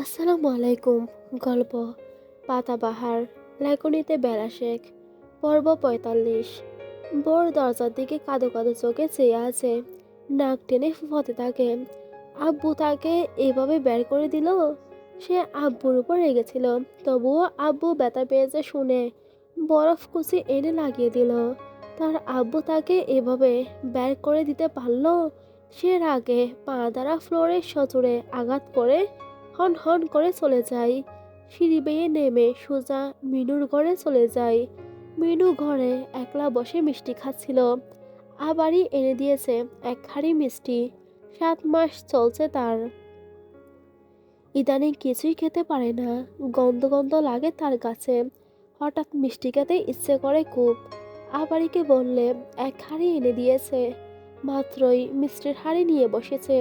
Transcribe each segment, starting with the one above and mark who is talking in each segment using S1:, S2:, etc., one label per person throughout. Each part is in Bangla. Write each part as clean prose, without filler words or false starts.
S1: আসসালামু আলাইকুম। গল্প পাতাবাহার, লেখনীতে বেলা শেখ। পর্ব ৪৫। বোর দরজার দিকে কাঁদো কাঁদো চোখে চেয়ে আছে। নাক টেনে ফুফাতে থাকে। আব্বু তাকে এভাবে বের করে দিল। সে আব্বুর উপর রেগেছিল, তবুও আব্বু ব্যথা পেয়েছে শুনে বরফ কুচি এনে লাগিয়ে দিল। তার আব্বু তাকে এভাবে বের করে দিতে পারলো। সে রাগে পা দ্বারা ফ্লোরে সজোরে আঘাত করে হন হন করে চলে যায়। সিঁড়ি বেয়ে নেমে সোজা মিনুর ঘরে চলে যায়। মিনু ঘরে একলা বসে মিষ্টি খাচ্ছিল। আবারই এনে দিয়েছে এক হাঁড়ি মিষ্টি। ৭ মাস চলছে তার। ইদানিং কিছুই খেতে পারে না। গন্ধ গন্ধ লাগে তার কাছে। হঠাৎ মিষ্টি খেতে ইচ্ছে করে খুব। আবারিকে বললে এক হাঁড়ি এনে দিয়েছে। মাত্রই মিষ্টির হাঁড়ি নিয়ে বসেছে।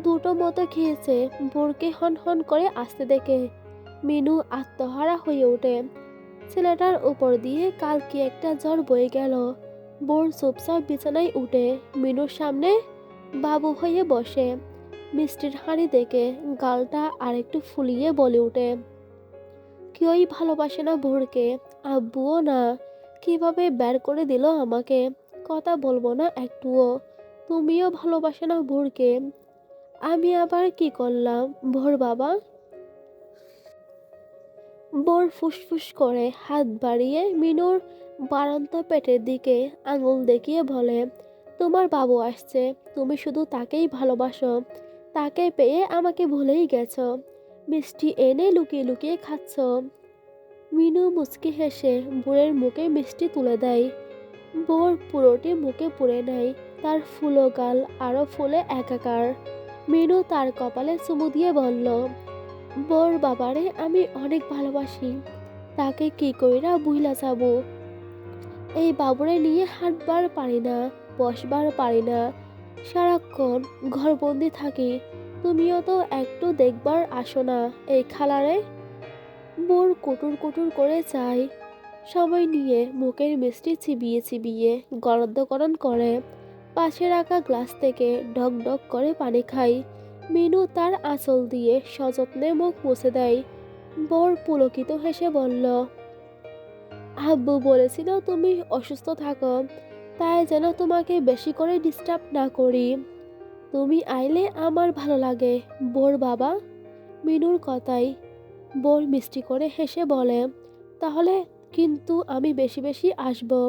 S1: দুটো মতো খেয়েছে। বোরকে হন হন করে আসতে দেখে মিনু আত্মহারা হয়ে ওঠে। ছেলেটার উপর দিয়ে কাল কি একটা ঝড় বয়ে গেল। বোর চুপচাপ বিছানায় উঠে মিনুর সামনে বাবু হয়ে বসে। মিষ্টির হাঁড়ি দেখে গালটা আরেকটু ফুলিয়ে বলে ওঠে, কেউই ভালোবাসে না ভোরকে, আব্বুও না। কিভাবে বের করে দিল আমাকে। কথা বলবো না একটুও। তুমিও ভালোবাসে না ভোরকে। আমি আবার কি করলাম ভোর বাবা? বোর ফুসফুস করে হাত বাড়িয়ে মিনুর বাড়ন্ত পেটের দিকে আঙুল দেখিয়ে বলে, তোমার বাবু আসছে। তুমি শুধু তাকেই ভালোবাসো। তাকে পেয়ে আমাকে ভুলেই গেছো। মিষ্টি এনে লুকিয়ে লুকিয়ে খাচ্ছ। মিনু মুচকি হেসে বোরের মুখে মিষ্টি তুলে দেয়। বোর পুরোটি মুখে পুরে নেয়। তার ফুলো গাল আরো ফুলে একাকার। মিনু তার কপালে চুমু দিয়ে বলল, বোর বাবারে আমি অনেক ভালোবাসি। তাকে কি কইরা বুইলা যাবো। এই বাবুরে নিয়ে হাঁটবার পারি না, বসবার পারি না। সারাক্ষণ ঘরবন্দি থাকি। তুমিও তো একটু দেখবার আসো না এই খালারে। বোর কুটুর কুটুর করে চায়। সময় নিয়ে মুখের মিষ্টি চিবিয়ে চিবিয়ে গরদ্ধকরণ করে। পাশে রাখা গ্লাস থেকে ঢক ঢক করে পানি খায়। মিনু তার আঁচল দিয়ে সযত্নে মুখ মুছে দেয়। বোর পুলকিত হেসে বলল, আব্বু বলেছিল তুমি অসুস্থ থাকো, তাই যেন তোমাকে বেশি করে ডিস্টার্ব না করি। তুমি আইলে আমার ভালো লাগে বোর বাবা। মিনুর কথাই বোর মিষ্টি করে হেসে বলে, তাহলে কিন্তু আমি বেশি বেশি আসবো।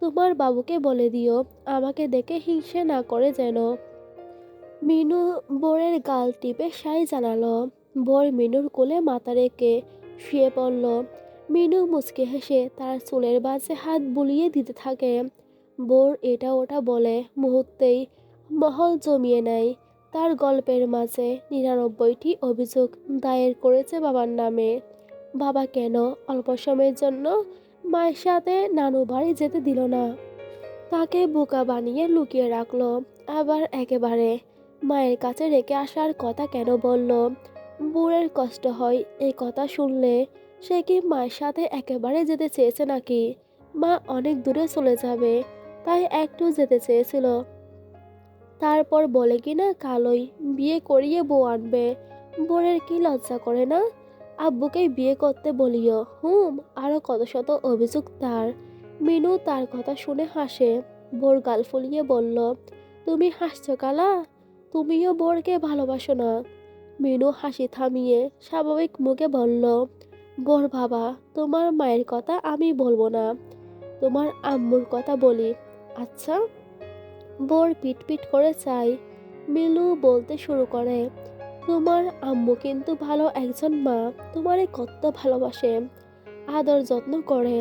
S1: তোমার বাবুকে বলে দিও আমাকে দেখে হিংসে না করে যেন। মিনু বোরের গাল টিপে সাই জানালো। বোর মিনুর কোলে মাথা রেখে শুয়ে পড়ল। মিনু মুচকে হেসে তার চুলের বাজে হাত বুলিয়ে দিতে থাকে। বোর এটা ওটা বলে মুহূর্তেই মহল জমিয়ে নেয়। তার গল্পের মাঝে ৯৯টি অভিযোগ দায়ের করেছে বাবার নামে। বাবা কেন অল্প সময়ের জন্য মায়ের সাথে নানু বাড়ি যেতে দিল না। তাকে বোকা বানিয়ে লুকিয়ে রাখলো। আবার একেবারে মায়ের কাছে রেখে আসার কথা কেন বলল। বুড়ের কষ্ট হয় এই কথা শুনলে। সে কি মায়ের সাথে একেবারে যেতে চেয়েছে নাকি? মা অনেক দূরে চলে যাবে, তাই একটু যেতে চেয়েছিল। তারপর বলে কিনা কালই বিয়ে করিয়ে বউ আনবে। বোরের কি লজ্জা করে না? আব্বুকে বিয়ে করতে বলিও। আরো কত শত অভিযোগ তার। মিনু তার কথা শুনে হাসে। বোর গাল ফুলিয়ে বলল, তুমি হাসছো কালা? তুমিও বোরকে ভালোবাসো না? মিনু হাসি থামিয়ে স্বাভাবিক মুখে বলল, বোর বাবা, তোমার মায়ের কথা আমি বলবো না, তোমার আম্মুর কথা বলি। আচ্ছা। বোর পিট পিট করে চাই। মিলু বলতে শুরু করে, তোমার আম্মু কিন্তু ভালো একজন মা। তোমারে কত ভালোবাসে, আদর যত্ন করে।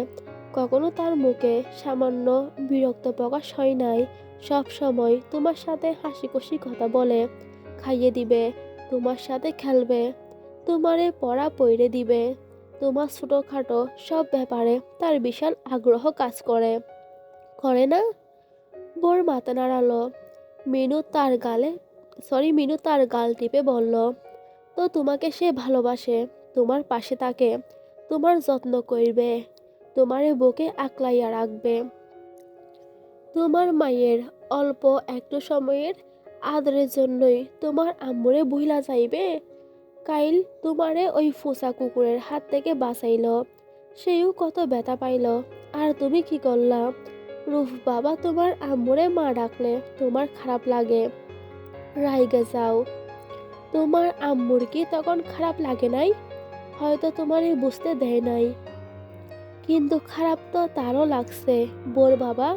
S1: কখনো তার মুখে সামান্য বিরক্ত প্রকাশ হয় নাই। সব সময় তোমার সাথে হাসি খুশি কথা বলে। খাইয়ে দিবে, তোমার সাথে খেলবে, তোমারে পড়া পইরে দিবে। তোমার ছোটখাটো সব ব্যাপারে তার বিশাল আগ্রহ কাজ করে। করে না? বোর মাথা নাড়ালো। মিনু তার গাল টিপে বলল, তো তোমাকে সে ভালোবাসে, তোমার পাশে থাকে, তোমার যত্ন করবে, তোমারে বুকে আকলাইয়া রাখবে। তোমার মায়ের অল্প একটু সময়ের আদরের জন্যই তোমার আম্মুরে ভুইলা যাইবে। কাইল তোমারে ওই ফোসা কুকুরের হাত থেকে বাঁচাইল, সেও কত ব্যথা পাইল। আর তুমি কি করলা? রুফ বাবা তোমার আম্মুরে মা ডাকলে তোমার খারাপ লাগে, রাইগে যাও। তোমার আম্মুর কি তখন খারাপ লাগে নাই? হয়তো তোমারে বুঝতে দেয় নাই, কিন্তু খারাপ তো তারও লাগছে। বোর বাবা।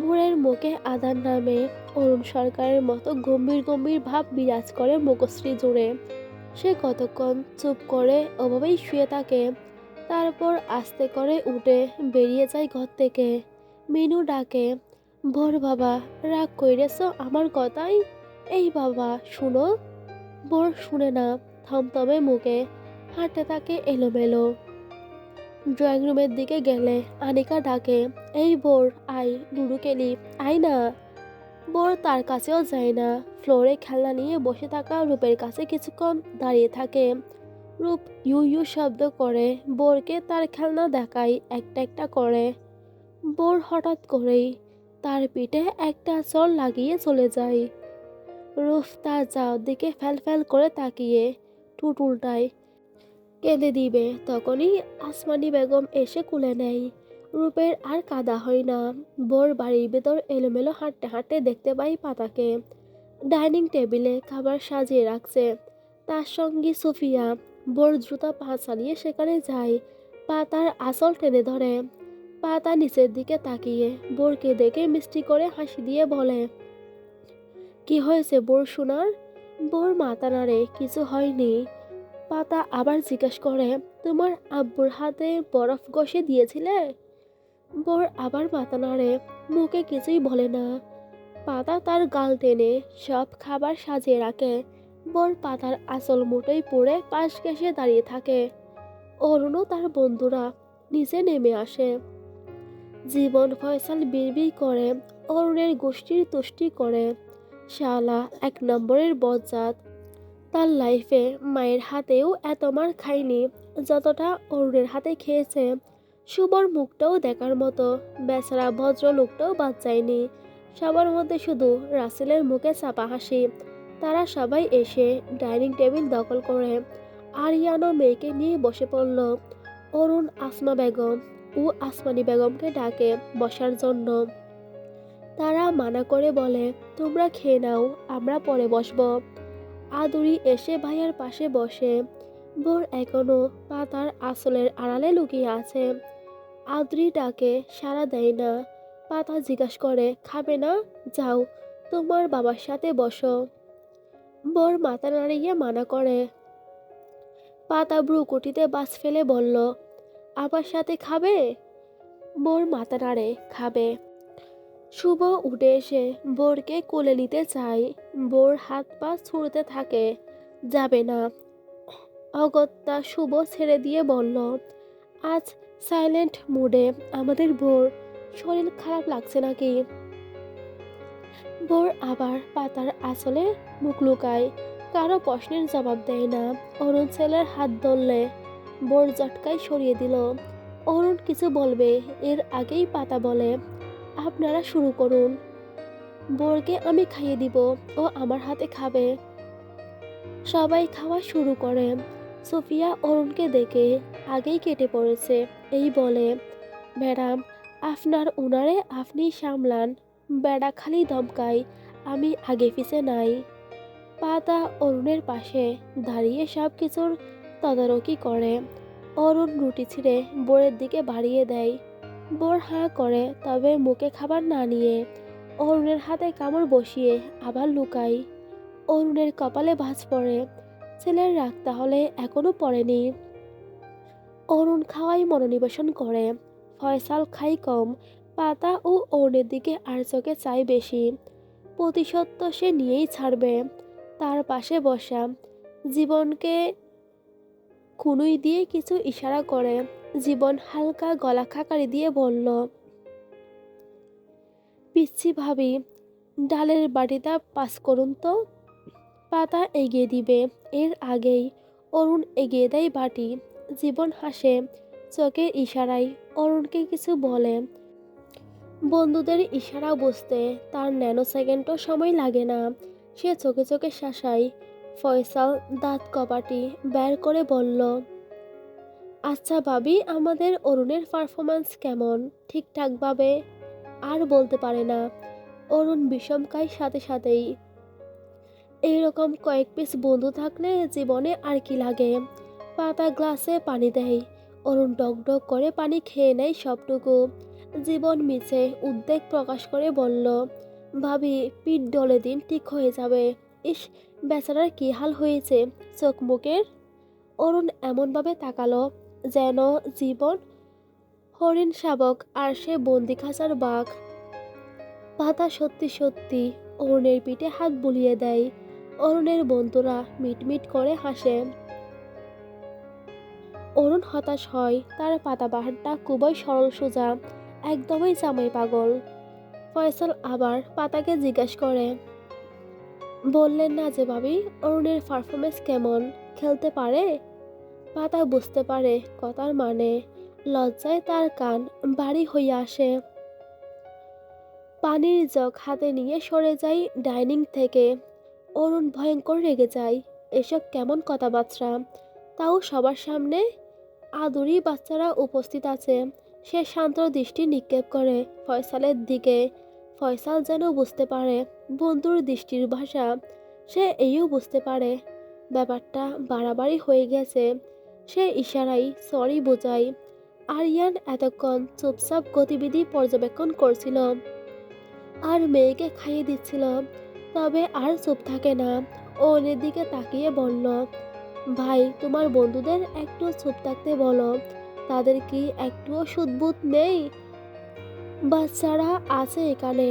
S1: ভোরের মুখে আদার নামে অরুণ সরকারের মতো গম্ভীর গম্ভীর ভাব বিরাজ করে মুখশ্রী জুড়ে। সে কতক্ষণ চুপ করে ওভাবেই শুয়ে থাকে, তারপর আস্তে করে উঠে বেরিয়ে যায় ঘর থেকে। মিনু ডাকে, ভোর বাবা, রাগ কইরেছ আমার কথাই? এই বাবা শুনো। ভোর শুনে না, থমথমে মুখে হাঁটতে থাকে এলোমেলো। ড্রয়িং রুমের দিকে গেলে আনিকা ডাকে, এই ভোর, আয় লুডো খেলি, আয় না। বোর তার কাছেও যায় না, ফ্লোরে খেলনা নিয়ে বসে থাকা রূপের কাছে কিছুক্ষণ দাঁড়িয়ে থাকে। রূপ ইউ ইউ শব্দ করে বোরকে তার খেলনা দেখায় একটা একটা করে। বোর হঠাৎ করেই তার পিঠে একটা চড় লাগিয়ে চলে যায়। রূপ তার যাওয়ার দিকে ফ্যাল ফ্যাল করে তাকিয়ে ঠোঁট উল্টায়, কেঁদে দিবে, তখনই আসমানি বেগম এসে কুলে নেয়। রূপের আর কাদা হয় না। বোর বাড়ির ভেতর এলোমেলো হাঁটতে হাঁটতে দেখতে পাই পাতাকে ডাইনিং টেবিলে খাবার সাজিয়ে রাখছে, তার সঙ্গী সুফিয়া। বোর দ্রুত পা চালিয়ে সেখানে যায়, পাতার আঁচল টেনে ধরে। পাতা নিচের দিকে তাকিয়ে বোরকে দেখে মিষ্টি করে হাসি দিয়ে বলে, কি হয়েছে বোর সোনার? বোর মাথা নাড়ে, কিছু হয়নি। পাতা আবার জিজ্ঞেস করে, তোমার আব্বুর হাতে বরফ ঘষে দিয়েছিলে? বোর আবার মাথা নাড়ে, মুখে কিছুই বলে না। পাতা তার গাল টেনে সব খাবার সাজিয়ে রাখে। বোর পাতার আসল মুঠোয় পড়ে পাশ ঘেঁষে দাঁড়িয়ে থাকে। অরুণও তার বন্ধুরা নিচে নেমে আসে। জীবন ফয়সাল বিড়বিড় করে অরুণের গোষ্ঠীর তুষ্টি করে, শালা এক নম্বরের বজ্জাত। তার লাইফে মায়ের হাতেও এত মার খায়নি যতটা অরুণের হাতে খেয়েছে। শুভর মুখটাও দেখার মতো, বেচারা ভদ্রলোকটাও বাদ যায়নি। সবার মধ্যে শুধু রাসেলের মুখে চাপা হাসি। তারা সবাই এসে ডাইনিং টেবিল দখল করে আরিয়ানো মেয়েকে নিয়ে বসে পড়ল। অরুণ আসমা বেগম ও আসমানি বেগমকে ডাকে বসার জন্য। তারা মানা করে বলে, তোমরা খেয়ে নাও, আমরা পরে বসবো। আদুরি এসে ভাইয়ার পাশে বসে। বোর এখনো পাতার আসলের আড়ালে লুকিয়ে আছে। আদুরি ডাকে সাড়া দেয় না। পাতা জিজ্ঞাসা করে, খাবে না? যাও, তোমার বাবার সাথে বসো। বোর মাথা নাড়িয়ে মানা করে। পাতা ভ্রুকুটিতে বাজ ফেলে বলল, আমার সাথে খাবে? বোর মাথা নাড়ে, খাবে। শুভ উঠে এসে বোরকে কোলে নিতে চায়। বোর হাত পা ছুঁড়তে থাকে, যাবে না। অগত্যা শুভ ছেড়ে দিয়ে বলল, আজ সাইলেন্ট মুডে আমাদের বোর, শরীর খারাপ লাগছে নাকি? বোর আবার পাতার আসলে মুখ লুকায়, কারো প্রশ্নের জবাব দেয় না। অরুণ ছেলের হাত ধরলে বোর জটকায় সরিয়ে দিল। অরুণ কিছু বলবে এর আগেই পাতা বলে, আপনারা শুরু করুন, বোরকে আমি খাইয়ে দিব, ও আমার হাতে খাবে। সবাই খাওয়া শুরু করে। সোফিয়া অরুণকে দেখে আগেই কেটে পড়েছে, এই বলে, ম্যাডাম, আপনার উনারে আপনি সামলান। বেড়া খালি ধমকায়, আমি আগে পিছে নাই। পাতা অরুণের পাশে দাঁড়িয়ে সব কিছুর তদারকি করে। অরুণ রুটি ছিঁড়ে বোরের দিকে বাড়িয়ে দেয়। বোর হাঁ করে, তবে মুখে খাবার না নিয়ে অরুণের হাতে কামড় বসিয়ে আবার লুকায়। অরুণের কপালে ভাঁজ পড়ে, ছেলের রাগ তাহলে এখনো পড়েনি। অরুণ খাওয়াই মনোনিবেশন করে, ফয়সাল খাই কম। পাতা ও অরুণের দিকে আর চোখে চাই বেশি। প্রতিশোধ তো সে নিয়েই ছাড়বে। তার পাশে বসা জীবনকে কুনুই দিয়ে কিছু ইশারা করে। জীবন হালকা গলা খাকারি দিয়ে বলল, পিচ্ছি ভাবি, ডালের বাটিটা পাস করুন তো। পাতা এগিয়ে দিবে, এর আগেই অরুণ এগিয়ে দেয় বাটি। জীবন হাসে, চোখের ইশারায় অরুণকে কিছু বলে। বন্ধুদের ইশারা বুঝতে তার ন্যানো সেকেন্ডও সময় লাগে না। সে চোখে চোখে শাসায়, ফয়সাল দাঁত কপাটি বের করে বলল, আচ্ছা ভাবি, আমাদের অরুণের পারফরম্যান্স কেমন? ঠিকঠাকভাবে আর বলতে পারে না। অরুণ বিষমকায় সাথে সাথেই। এইরকম কয়েক পিস বন্ধু থাকলে জীবনে আর কি লাগে। পাতা গ্লাসে পানি দেয়। অরুণ ডক ডক করে পানি খেয়ে নেয় সবটুকু। জীবন মিছে উদ্বেগ প্রকাশ করে বলল, ভাবি, পিঠ ডলে দিন ঠিক হয়ে যাবে। ইস, বেচারার কি হাল হয়েছে চোখ মুখের। অরুণ এমনভাবে তাকালো যেন জীবন হরিণ শাবক আর সে বন্দি খাঁচার বাঘ। পাতা সত্যি সত্যি অরুণের পিঠে হাত বুলিয়ে দেয়। অরুণের বন্ধুরা মিটমিট করে হাসে। অরুণ হতাশ হয়, তার পাতাবাহারটা খুবই সরল সোজা, একদমই জামাই পাগল। ফয়সাল আবার পাতাকে জিজ্ঞাসা করে, বললেন না যে ভাবি, অরুণের পারফরমেন্স কেমন? খেলতে পারে? পাতা বুঝতে পারে কথার মানে। লজ্জায় তার কান ভারী হইয়া আসে। পানির জগ হাতে নিয়ে সরে যায় ডাইনিং থেকে। অরুণ ভয়ঙ্কর রেগে যায়। এসব কেমন কথাবার্তা, তাও সবার সামনে? আদুরি বাচ্চারা উপস্থিত আছে। সে শান্ত দৃষ্টি নিক্ষেপ করে ফয়সালের দিকে। ফয়সাল যেন বুঝতে পারে বন্ধুর দৃষ্টির ভাষা। সে এইও বুঝতে পারে ব্যাপারটা বাড়াবাড়ি হয়ে গেছে। সে ইশারায় সরি বোঝায়। আরিয়ান এতক্ষণ চুপচাপ গতিবিধি পর্যবেক্ষণ করছিল আর মেয়েকে খাইয়ে দিচ্ছিল, তবে আর চুপ থাকে না। ও ওনের দিকে তাকিয়ে বলল, ভাই, তোমার বন্ধুদের একটু চুপ থাকতে বলো। তাদের কি একটুও সুদবোধ নেই? বাচ্চারা আছে এখানে,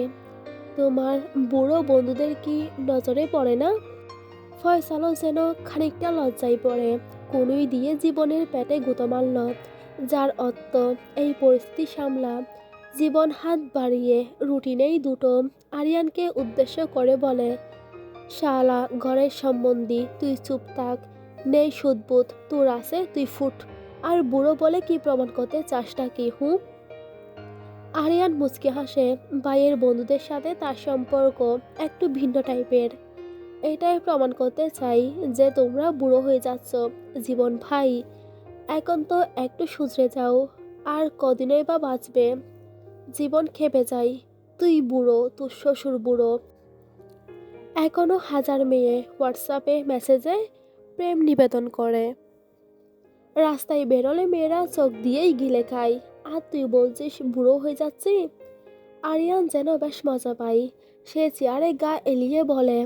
S1: তোমার বুড়ো বন্ধুদের কি নজরে পড়ে না? ফয়সালও যেন খানিকটা লজ্জায় পড়ে। কোনোই দিয়ে জীবনের পেটে গুঁতো মারল, যার অর্থ এই পরিস্থিতি সামলা। জীবন হাত বাড়িয়ে রুটিনেই দুটো আরিয়ানকে উদ্দেশ্য করে বলে, শালা ঘরের সম্বন্ধী, তুই চুপ থাক। নেই সুদবোধ, তোর আছে তুই ফুট। আর বুড়ো বলে কি প্রমাণ করতে চাসটা কি? আরিয়ান মুচকি হাসে। ভাইয়ের বন্ধুদের সাথে তার সম্পর্ক একটু ভিন্ন টাইপের। এটাই প্রমাণ করতে চাই যে তোমরা বুড়ো হয়ে যাচ্ছ। জীবন ভাই, এখন তো একটু শুধরে যাও। আর কদিনই বা বাঁচবে? জীবন খেপে যাই। তুই বুড়ো, তোর শ্বশুর বুড়ো। এখনো হাজার মেয়ে হোয়াটসঅ্যাপে মেসেজে প্রেম নিবেদন করে। রাস্তায় বেরোলে মেয়েরা চোখ দিয়েই গিলে খায়, আর তুই বলছিস বুড়ো হয়ে যাচ্ছি? আরিয়ান যেন বেশ মজা পায়। সে চেয়ারে গা এলিয়ে বলে,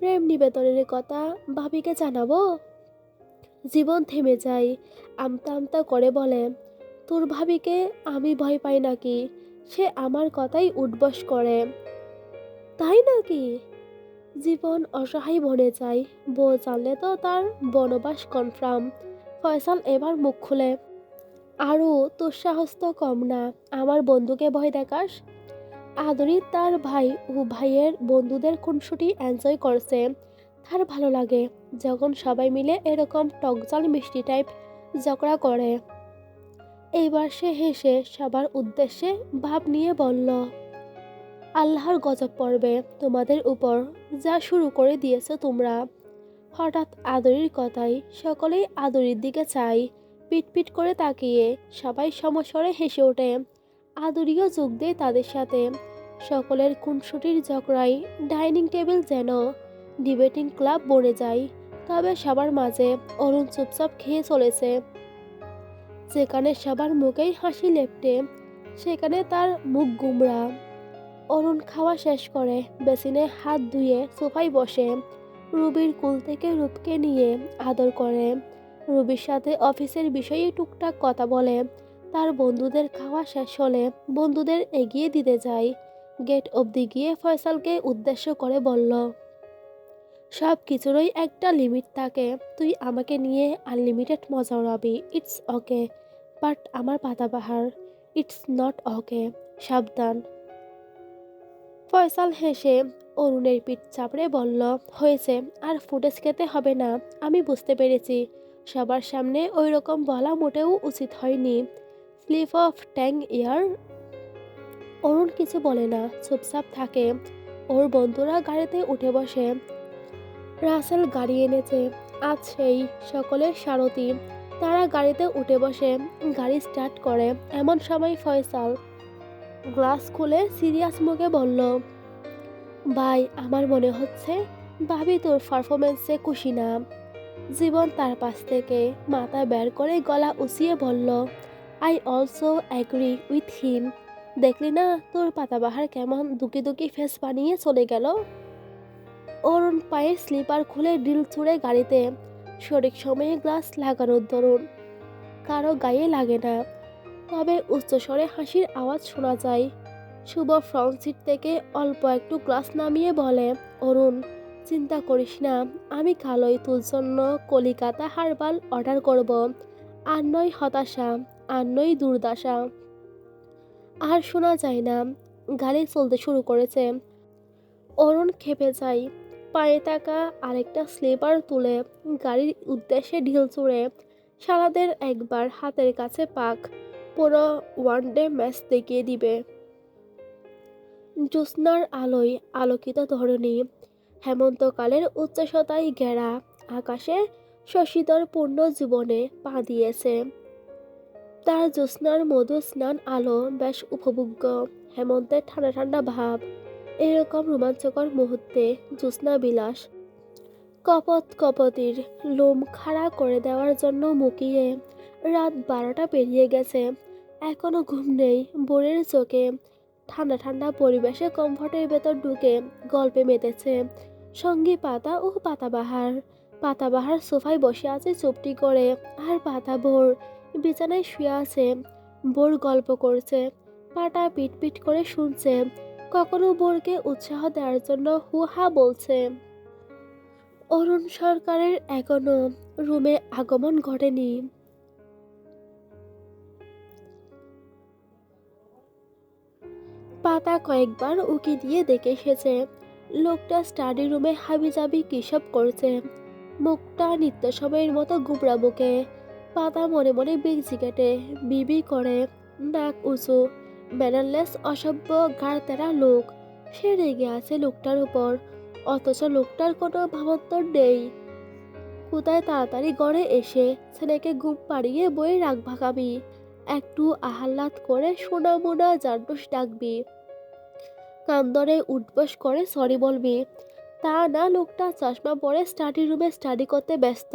S1: প্রেম নিবেদনের কথা ভাবিকে জানাবো? জীবন থেমে যায়। আমতা আমতা করে বলে, তোর ভাবিকে আমি ভয় পাই নাকি? সে আমার কথাই উঠবস করে। তাই নাকি? জীবন অসহায় বনে যায়। বউ জানলে তো তার বনবাস কনফার্ম। ফয়সাল এবার মুখ খুলে, আরও তোর সাহস তো কম না, আমার বন্ধুকে ভয় দেখাস? আদরি তার ভাই ও ভাইয়ের বন্ধুদের খুনসুটি এনজয় করছে। তার ভালো লাগে যখন সবাই মিলে এরকম টকজাল মিষ্টি টাইপ ঝগড়া করে। এইবার সে হেসে সবার উদ্দেশ্যে ভাব নিয়ে বলল, আল্লাহর গজব পড়বে তোমাদের উপর, যা শুরু করে দিয়েছো তোমরা। হঠাৎ আদরির কথাই সকলেই আদরির দিকে চাই। পিটপিট করে তাকিয়ে সবাই সমস্বরে হেসে ওঠে। আদরিও যোগ দেয় তাদের সাথে। সকলের খুনসুটির ঝগড়ায় ডাইনিং টেবিল যেন ডিবেটিং ক্লাব বনে যায়। তবে সবার মাঝে অরুণ চুপচাপ খেয়ে চলেছে। যেখানে সবার মুখেই হাসি লেপ্টে, সেখানে তার মুখ গুমরা। অরুণ খাওয়া শেষ করে বেসিনে হাত ধুয়ে সোফায় বসে। রুবির কুল থেকে রূপকে নিয়ে আদর করে। রুবির সাথে অফিসের বিষয়ে টুকটাক কথা বলে। তার বন্ধুদের খাওয়া শেষ হলে বন্ধুদের এগিয়ে দিতে যায়। গেট অবধি গিয়ে ফয়সালকে উদ্দেশ্য করে বলল, সব কিছুরই একটা লিমিট থাকে। তুই আমাকে নিয়ে আনলিমিটেড মজা উড়াবি, ইটস ওকে। বাট আমার পাতাবাহার, ইটস নট ওকে। সাবধান। ফয়সাল হেসে অরুণের পিঠ চাপড়ে বলল, হয়েছে, আর ফুটেজ খেতে হবে না। আমি বুঝতে পেরেছি সবার সামনে ওই রকম বলা মোটেও উচিত হয়নি। স্লিপ অফ ট্যাং ইয়ার। অরুণ কিছু বলে না, চুপচাপ থাকে। ওর বন্ধুরা গাড়িতে উঠে বসে। রাসেল গাড়ি এনেছে, আজ সেই সকলের সারথি। তারা গাড়িতে উঠে বসে, গাড়ি স্টার্ট করে। এমন সময় ফয়সাল গ্লাস খুলে সিরিয়াস মুখে বলল, ভাই, আমার মনে হচ্ছে ভাবি তোর পারফরমেন্সে খুশি না। জীবন তার পাশ থেকে মাথা বের করে গলা উঁচিয়ে বলল, I also agree with him. দেখলি না তোর পাতাবাহার কেমন দুকি দুকি ফেস বানিয়ে চলে গেল। অরুণ পায়ের স্লিপার খুলে ডিল ছুঁড়ে গাড়িতে। সঠিক সময়ে গ্লাস লাগানোর দরুন কারো গায়ে লাগে না, তবে উচ্চস্বরে হাসির আওয়াজ শোনা যায়। শুভ ফ্রন্ট সিট থেকে অল্প একটু গ্লাস নামিয়ে বলে, অরুণ, চিন্তা করিস না, আমি কালই তোর জন্য কলিকাতা হারবাল অর্ডার করব। আর নয় হতাশা, আর নয় দুর্দশা। আর শোনা যায় না। গাড়ি চলতে শুরু করেছে। অরুণ খেপে যায়। পায়ে থাকা আরেকটা স্লিপার তুলে গাড়ির উদ্দেশ্যে ঢিল ছুঁড়ে। সারাদের একবার হাতের কাছে পাক, পুরো ওয়ানডে ম্যাচ দেখিয়ে দিবে। জ্যোৎস্নার আলোয় আলোকিত ধরণী, হেমন্তকালের উচ্চশতায় ঘেরা আকাশে শশীধর পূর্ণ জীবনে পা দিয়েছে। তার জ্যোৎস্নার মধু স্নান আলো বেশ উপভোগ্য। হেমন্তের ঠান্ডা ঠান্ডা ভাব, এরকম রোমাঞ্চকর মুহূর্তে জ্যোৎস্না বিলাস কপত কপতির লোম খাড়া করে দেওয়ার জন্য মুখিয়ে। রাত 12টা পেরিয়ে গেছে, এখনো ঘুম নেই বোরের চোখে। ঠান্ডা ঠান্ডা পরিবেশে কমফর্টের ভেতর ঢুকে গল্পে মেতেছে সঙ্গী পাতা ও পাতাবাহার। পাতাবাহার সোফায় বসে আছে চুপটি করে, আর পাতা ভোর বিছানায় শুয়ে আছে। বোর গল্প করছে, পাটা পিট পিট করে শুনছে, কখনো বোরকে উৎসাহ দেওয়ার জন্য হু হা বলছে। অরুণ সরকারের এখনো রুমে আগমন ঘটেনি। পাতা কয়েকবার উকি দিয়ে দেখে এসেছে লোকটা স্টাডি রুমে হাবিজাবি কিসব করছে। মুখটা নিত্য সময়ের মতো গুবরা বুকে। পাতা মনে মনে বিগজি কেটে বিবি করে, নাক উঁচু, ম্যানারলেস, অসভ্য, ঘাড় তেরা লোক। সে রেগে আছে লোকটার উপর, অথচ লোকটার কোনো ভাবান্তর নেই। কোথায় তাড়াতাড়ি গড়ে এসে ছেলেকে ঘুম পাড়িয়ে বই রাগ ভাগাবি, একটু আহ্লাদ করে সোনা মোনা জাড্ডুস ডাকবি, কান ধরে উঠবস করে সরি বলবি। তা না, লোকটা চশমা পরে স্টাডি রুমে স্টাডি করতে ব্যস্ত।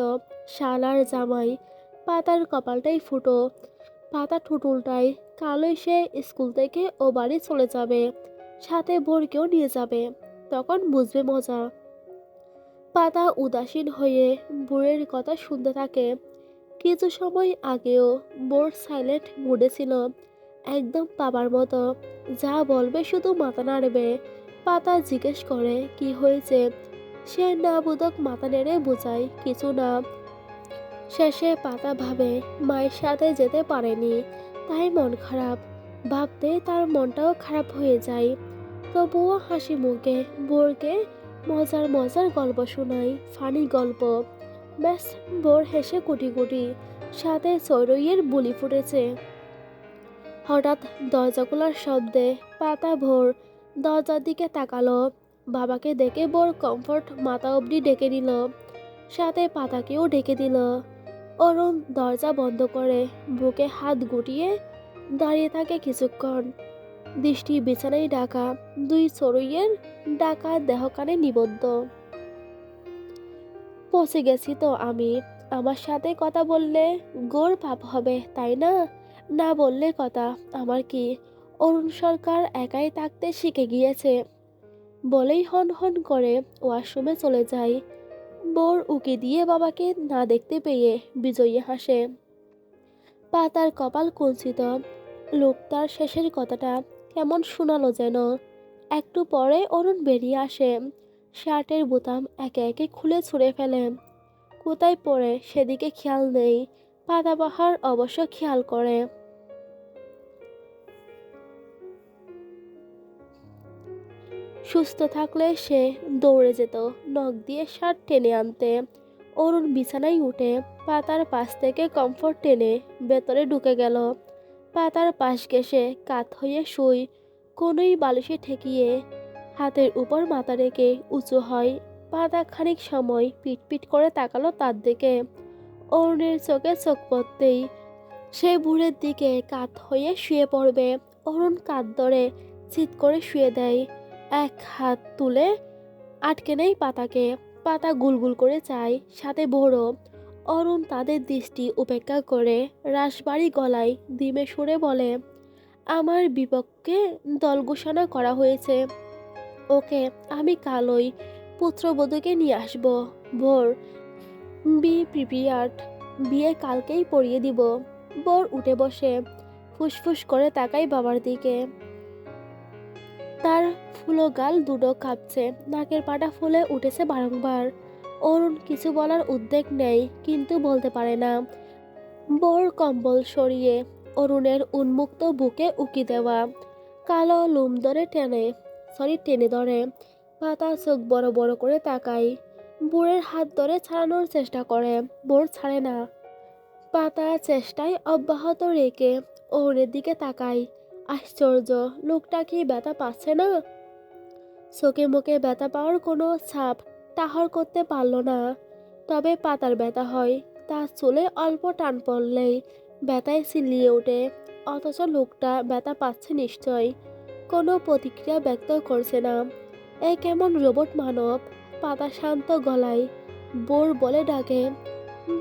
S1: শালার জামাই। পাতার কপালটাই ফুটো। পাতা ঠোঁট উল্টায়। কালই সে স্কুল থেকে ও বাড়ি চলে যাবে, সাথে বোরকেও নিয়ে যাবে। তখন বুঝবে মজা। পাতা উদাসীন হয়ে বোরের কথা শুনতে থাকে। কিছু সময় আগেও বোর সাইলেন্ট মুডে ছিল, একদম বাবার মতো। যা বলবে শুধু মাথা নাড়বে। পাতা জিজ্ঞেস করে কি হয়েছে, সে না বোধক মাথা নেড়ে বোঝায় কিছু না। শেষে পাতা ভাবে মায়ের সাথে যেতে পারেনি, তাই মন খারাপ। ভাবতে তার মনটাও খারাপ হয়ে যায়। তবুও হাসি মুখে বোরকে মজার মজার গল্প শোনায়, ফানি গল্প। ব্যাস, বোর হেসে কুটি কুটি, সাথে চড়ুইয়ের বুলি ফুটেছে। হঠাৎ দরজা খোলার শব্দে পাতা ভোর দরজার দিকে তাকালো। বাবাকে দেখে বোর কমফর্ট মাথা অবধি ডেকে নিল, সাথে পাতাকেও ডেকে দিল। অরুণ দরজা বন্ধ করে বুকে হাত গুটিয়ে দাঁড়িয়ে থাকে কিছুক্ষণ, দৃষ্টি বিছানায় ডাকা দুই চড়ুইয়ের ডাকা দেহকানে নিবদ্ধ। পৌঁছে গেছি তো আমি। আমার সাথে কথা বললে গোর পাপ হবে, তাই না? না বললে কথা আমার কি? অরুণ সরকার একাই থাকতে শিখে গিয়েছে বলেই হন হন করে ওয়াশরুমে চলে যায়। বোর উকি দিয়ে বাবাকে না দেখতে পেয়ে বিজয়ী হাসে। পাতার কপাল কুঞ্চিত। লোকটার শেষের কথাটা কেমন শোনালো যেন। একটু পরে অরুণ বেরিয়ে আসে, শার্টের বোতাম একে একে খুলে ছুঁড়ে ফেলে। কোথায় পড়ে সেদিকে খেয়াল নেই। পাতাবাহার অবশ্য খেয়াল করে। সুস্থ থাকলে সে দৌড়ে যেত নখ দিয়ে শার্ট টেনে আনতে। অরুণ বিছানায় উঠে পাতার পাশ থেকে কমফোর্ট টেনে ভেতরে ঢুকে গেল। পাতার পাশ ঘেঁষে কাত হয়ে শুই, কোনোই বালিশে ঠেকিয়ে হাতের উপর মাথা রেখে উঁচু হয়। পাতা খানিক সময় পিটপিট করে তাকালো তার দিকে। অরুণের চোখে চোখ পড়তেই সে ভুঁড়ের দিকে কাত হয়ে শুয়ে পড়বে। অরুণ কাঁধ ধরে চিৎ করে শুয়ে দেয়। এক হাত তুলে আটকে নেই পাতাকে। পাতা গুলগুল করে চায়, সাথে বড়। অরুণ তাদের দৃষ্টি উপেক্ষা করে রাশবাড়ি গলায় ডিমে সুরে বলে, আমার বিপক্ষে দল ঘোষণা করা হয়েছে। ওকে, আমি কালই পুত্রবধূকে নিয়ে আসবো। ভোর, বি প্রিপিয়ার্ড, বিয়ে কালকেই পড়িয়ে দিব। বর উঠে বসে ফুসফুস করে তাকায় বাবার দিকে। তার ফুলো গাল দুটো কাঁপছে, নাকের পাটা ফুলে উঠেছে বারংবার। অরুণ কিছু বলার উদ্বেগ নেই, কিন্তু বলতে পারে না। বর কম্বল সরিয়ে অরুণের উন্মুক্ত বুকে উকি দেওয়া, কালো লোম টেনে ধরে। পাতা চোখ বড় বড় করে তাকায়। বোরের হাত ধরে ছাড়ানোর চেষ্টা করে, বোর ছাড়ে না। পাতা চেষ্টায় অব্যাহত রেখে অরুণের দিকে তাকায়। আশ্চর্য, লোকটা কি ব্যথা পাচ্ছে না? চোখে মুখে ব্যথা পাওয়ার কোনো ছাপ টাহর করতে পারল না। তবে পাতার ব্যথা হয়, তার চুলে অল্প টান পড়লেই ব্যথায় চিল্লিয়ে ওঠে। অথচ লোকটা ব্যথা পাচ্ছে নিশ্চয়, কোনো প্রতিক্রিয়া ব্যক্ত করছে না। এ কেমন রোবট মানব? পাতা শান্ত গলায় বোর বলে ডাকে।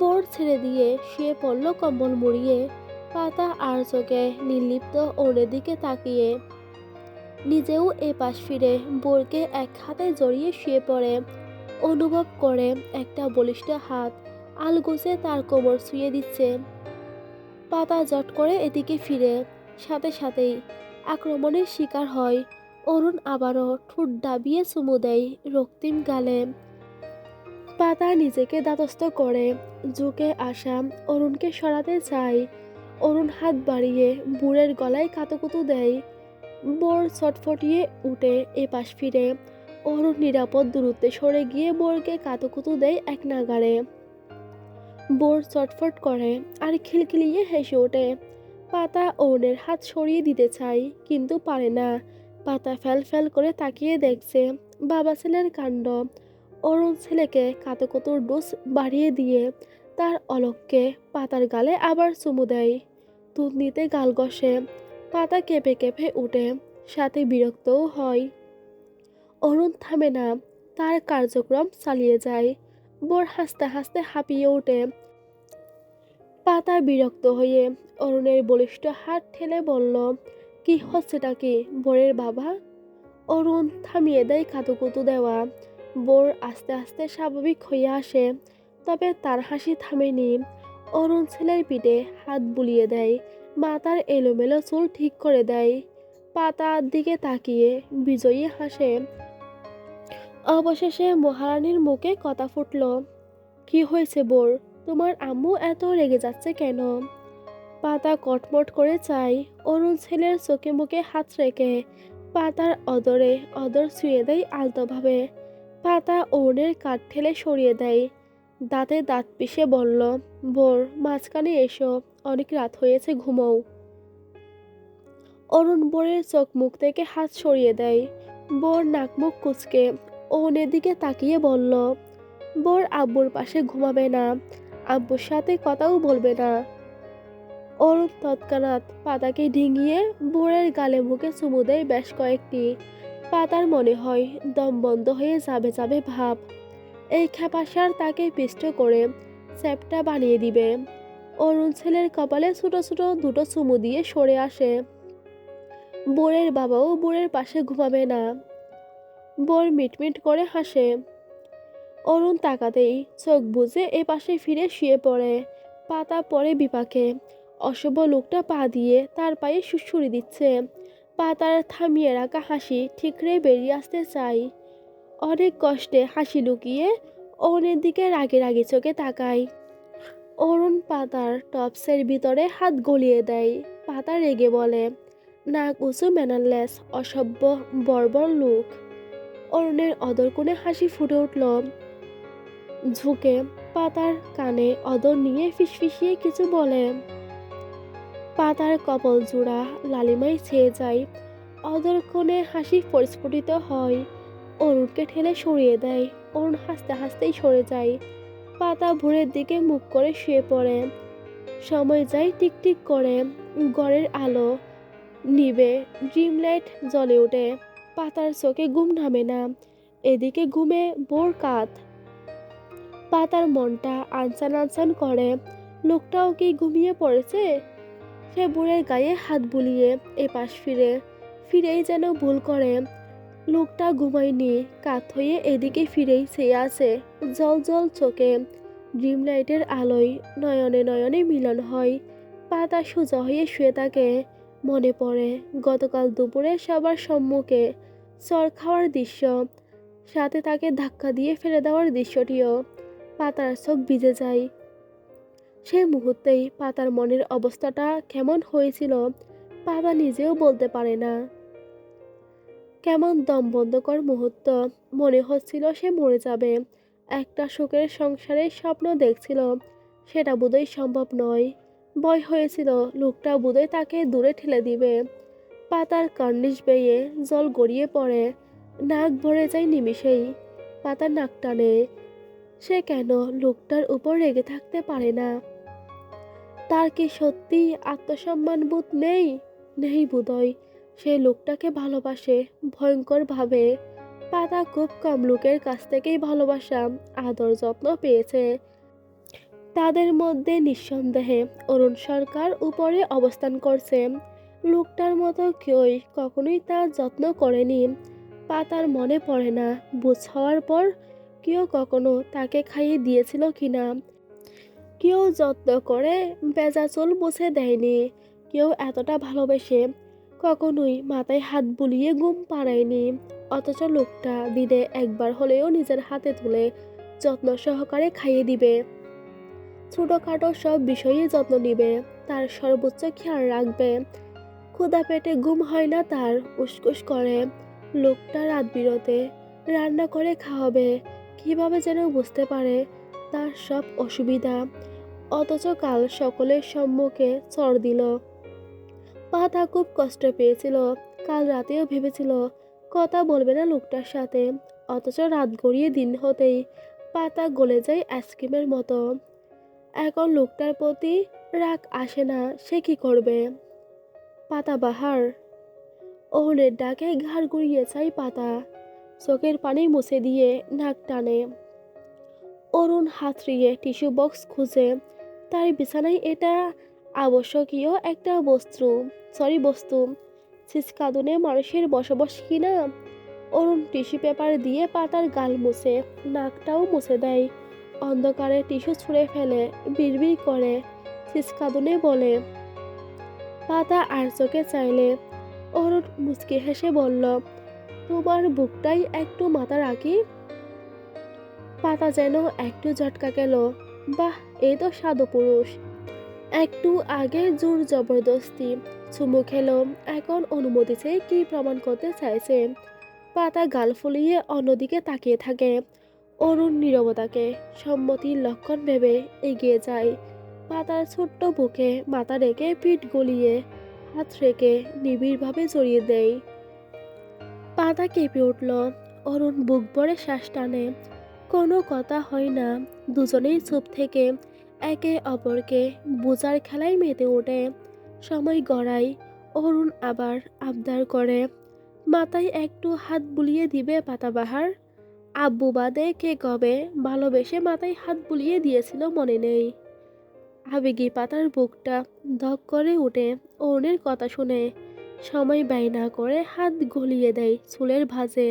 S1: বোর ছেড়ে দিয়ে শুয়ে পড়ল কম্বল মুড়িয়ে। পাতা আর চোখে নির্লিপ্ত ওনের দিকে তাকিয়ে নিজেও এপাশ ফিরে বোরকে এক হাতে জড়িয়ে শুয়ে পড়ে। অনুভব করে একটা বলিষ্ঠ হাত আলগোছে তার কোমর ছুঁয়ে দিচ্ছে। পাতা জট করে এদিকে ফিরে, সাথে সাথেই আক্রমণের শিকার হয়। অরুণ আবারও ঠোঁট দাবিয়ে চুমু দেয় রক্তিম গালে। পাতা নিজেকে দাতস্থ করে ঝুঁকে আসা অরুণকে সরাতে চায়। অরুণ হাত বাড়িয়ে বুড়ের গলায় কাতুকুতু দেয়। বোর ছটফটিয়ে উঠে এপাশ ফিরে। অরুণ নিরাপদ দূরত্বে সরে গিয়ে বোরকে কাতুকুতু দেয় এক নাগাড়ে। বোর চটফট করে আর খিলখিলিয়ে হেসে ওঠে। পাতা অরুণের হাত সরিয়ে দিতে চায়, কিন্তু পারে না। পাতা ফ্যাল ফ্যাল করে তাকিয়ে দেখছে বাবা ছেলের কাণ্ড। অরুণ ছেলেকে কাতুকুতুর ডোজ বাড়িয়ে দিয়ে তার অলক্ষ্যে পাতার গালে আবার চুমু দেয়। দুধ নিতে গাল ঘষে। পাতা কেঁপে কেঁপে উঠে, সাথে বিরক্তও হয়। অরুণ থামে না, তার কার্যক্রম চালিয়ে যায়। বোর হাসতে হাসতে হাঁপিয়ে ওঠে। পাতা বিরক্ত হয়ে অরুণের বলিষ্ঠ হাত ঠেলে বলল, কি হচ্ছেটা কি বোরের বাবা? অরুণ থামিয়ে দেয় কাতুকুতু দেওয়া। বোর আস্তে আস্তে স্বাভাবিক হয়ে আসে, তবে তার হাসি থামেনি। অরুণ ছেলের পিঠে হাত বুলিয়ে দেয়, মাথার এলোমেলো চুল ঠিক করে দেয়। পাতার দিকে তাকিয়ে বিজয়ী হাসে। অবশেষে মহারানীর মুখে কথা ফুটল, কি হয়েছে বোর? তোমার আম্মু এত রেগে যাচ্ছে কেন? পাতা কটমট করে চায়। অরুণ ছেলের চোখে মুখে হাত রেখে পাতার অদর ছুঁয়ে দেয় আলতোভাবে। পাতা অরুণের কাঠ ঠেলে সরিয়ে দেয়, দাঁতে দাঁত পিষে বলল, বোর মাঝখানে এসো, অনেক রাত হয়েছে, ঘুমোও। অরুণ বোরের চোখ মুখ থেকে হাত সরিয়ে দেয়। বোর নাক মুখ কুঁচকে অরুণের দিকে তাকিয়ে বলল, বোর আব্বুর পাশে ঘুমাবে না, আব্বুর সাথে কথাও বলবে না। অরুণ তৎক্ষণাৎ পাতাকে ডিঙিয়ে বোরের গালে মুখে চুমু দেয় বেশ কয়েকটি। পাতার মনে হয় দম বন্ধ হয়ে যাবে যাবে ভাব। এই খেপাসার তাকে পিষ্ট করে চ্যাপ্টা বানিয়ে দিবে। অরুণ ছেলের কপালে ছোট ছোট দুটো চুমু দিয়ে সরে আসে। বোরের বাবাও বোরের পাশে ঘুমাবে না। বোর মিটমিট করে হাসে। অরুণ তাকাতেই চোখ বুজে এ পাশে ফিরে শুয়ে পড়ে। পাতা পড়ে বিপাকে। অশুভ লোকটা পা দিয়ে তার পায়ে সুড়সুড়ি দিচ্ছে। পাতার থামিয়ে রাখা হাসি ঠিকরে বেরিয়ে আসতে চায়। অনেক কষ্টে হাসি লুকিয়ে অরুণের দিকে রাগে রাগে চোখে তাকায়। অরুণ পাতার টপসের ভিতরে হাত গলিয়ে দেয়। পাতা রেগে বলে, নাক উঁচু, ম্যানারলেস, অসভ্য, বর্বর লোক। অরুণের অদর কোণে হাসি ফুটে উঠল। ঝুঁকে পাতার কানে অদর নিয়ে ফিসফিসিয়ে কিছু বলে। পাতার কপাল জোড়া লালিমায় ছেয়ে যায়। অদর কোণে হাসি পরিস্ফুটিত হয়। অরুণকে ঠেলে সরিয়ে দেয়। অরুণ হাসতে হাসতেই সরে যায়। পাতা ভোরের দিকে মুখ করে শুয়ে পড়ে। সময় যায় টিকটিক করে। ঘরের আলো নিবে, ড্রিম লাইট জ্বলে ওঠে। পাতার চোখে ঘুম নামে না। এদিকে ঘুমে বোর কাত। পাতার মনটা আনসান আনসান করে। লোকটাও কি ঘুমিয়ে পড়েছে? সে বুড়ের গায়ে হাত বুলিয়ে এপাশ ফিরে, ফিরেই যেন ভুল করে। লোকটা ঘুমায়নি, কাত হয়ে এদিকে ফিরেই চেয়ে আছে। জল জল চোখে ড্রিম লাইটের আলোয় নয়নে নয়নে মিলন হয়। পাতা সোজা হয়ে শুয়ে থাকে। মনে পড়ে গতকাল দুপুরে সবার সম্মুখে চর খাওয়ার দৃশ্য, সাথে তাকে ধাক্কা দিয়ে ফেলে দেওয়ার দৃশ্যটিও। পাতার চোখ ভিজে যায়। সে মুহূর্তেই পাতার মনের অবস্থাটা কেমন হয়েছিল পাতা নিজেও বলতে পারে না। কেমন দমবন্ধকর মুহূর্ত। মনে হচ্ছিল সে মরে যাবে। একটা সুখের সংসারের স্বপ্ন দেখছিল, সেটা বোধহয় সম্ভব নয়। ভয় হয়েছিল লোকটা বোধহয় তাকে দূরে ঠেলে দিবে। পাতার কার্নিশ বেয়ে জল গড়িয়ে পড়ে, নাক ভরে যায় নিমিষেই। পাতার নাক টানে। সে কেন লোকটার উপর রেগে থাকতে পারে না? তার কি সত্যি আত্মসম্মান বোধ নেই? নেই বোধহয়। সে লোকটাকে ভালোবাসে ভয়ঙ্কর ভাবে। পাতা খুব কম লোকের কাছ থেকেই ভালোবাসা, আদর যত্ন পেয়েছে। তাদের মধ্যে নিঃসন্দেহে অরুণ সরকার উপরে অবস্থান করছে। লোকটার মতো কেউই কখনোই তার যত্ন করেনি। পাতার মনে পড়ে না বুঝ হওয়ার পর কেউ কখনো তাকে খাইয়ে দিয়েছিল কিনা। কেউ যত্ন করে ভেজা চুল মুছে দেয়নি। কেউ এতটা ভালোবেসে কখনোই মাথায় হাত বুলিয়ে ঘুম পাড়ায়নি। অথচ লোকটা দিনে একবার হলেও নিজের হাতে তুলে যত্ন সহকারে খাইয়ে দিবে। ছোটখাটো সব বিষয়ে যত্ন নিবে, তার সর্বোচ্চ খেয়াল রাখবে। ক্ষুধা পেটে ঘুম হয় না তার, উসকুস করে। লোকটা রাত বিরতে রান্না করে খাওয়াবে, কিভাবে যেন বুঝতে পারে তার সব অসুবিধা। অথচ কাল সকলের সম্মুখে চড় দিল। পাতা খুব কষ্ট পেয়েছিল। কাল রাতেও ভেবেছিল কথা বলবে না লোকটার সাথে। অথচ রাত গড়িয়ে দিন হতেই পাতা গলে যায় আইসক্রিমের মতো। এখন লোকটার প্রতি রাগ আসে না, সে কি করবে? পাতা বাহার। অহনের ডাকে ঘাড় ঘুরিয়ে চাই পাতা। চোখের পানি মুছে দিয়ে নাক টানে। অরুণ হাতড়িয়ে টিস্যু বক্স খুঁজে। তার বিছানায় এটা আবশ্যকীয় একটা বস্তু। ছিচকাদুনে মানুষের বসবাস কিনা। অরুণ টিস্যু পেপার দিয়ে পাতার গাল মুছে, নাকটাও মুছে দেয়। অন্ধকারে টিস্যু ছুঁড়ে ফেলে, বিড়বিড় করে ছিচকাদুনে বলে। পাতা আর চোখে চাইলে। অরুণ মুচকি হেসে বলল, তোমার বুকটাই একটু মাথা রাখি। পাতা যেন একটু ঝটকা গেল। বাহ, এই তো সাধু পুরুষ। একটু আগে জোর জবরদস্তি চুমু খেলো, এখন অনুমতি চেয়ে কি প্রমাণ করতে চাইছে? পাতা গাল ফুলিয়ে অন্যদিকে তাকিয়ে থাকে। অরুণ নীরবতাকে সম্মতির লক্ষণ ভেবে এগিয়ে যায়। পাতার ছোট্ট বুকে মাথা রেখে পিঠ গলিয়ে হাত রেখে নিবিড়ভাবে জড়িয়ে দেয়। পাতা কেঁপে উঠল। অরুণ বুক ভরে শ্বাস টানে। কোনো কথা হয় না। দুজনেই চুপ থেকে একে অপরকে বোঝার খেলায় মেতে ওঠে। সময় গড়ায়। অরুণ আবার আবদার করে, মাথায় একটু হাত বুলিয়ে দিবে পাতাবাহার। আব্বু বাদে কে কবে ভালোবেসে মাথায় হাত বুলিয়ে দিয়েছিল মনে নেই। আবেগী পাতার বুকটা ধক করে ওঠে অরুণের কথা শুনে। সময় ব্যয় না করে হাত গলিয়ে দেয় চুলের ভাঁজে।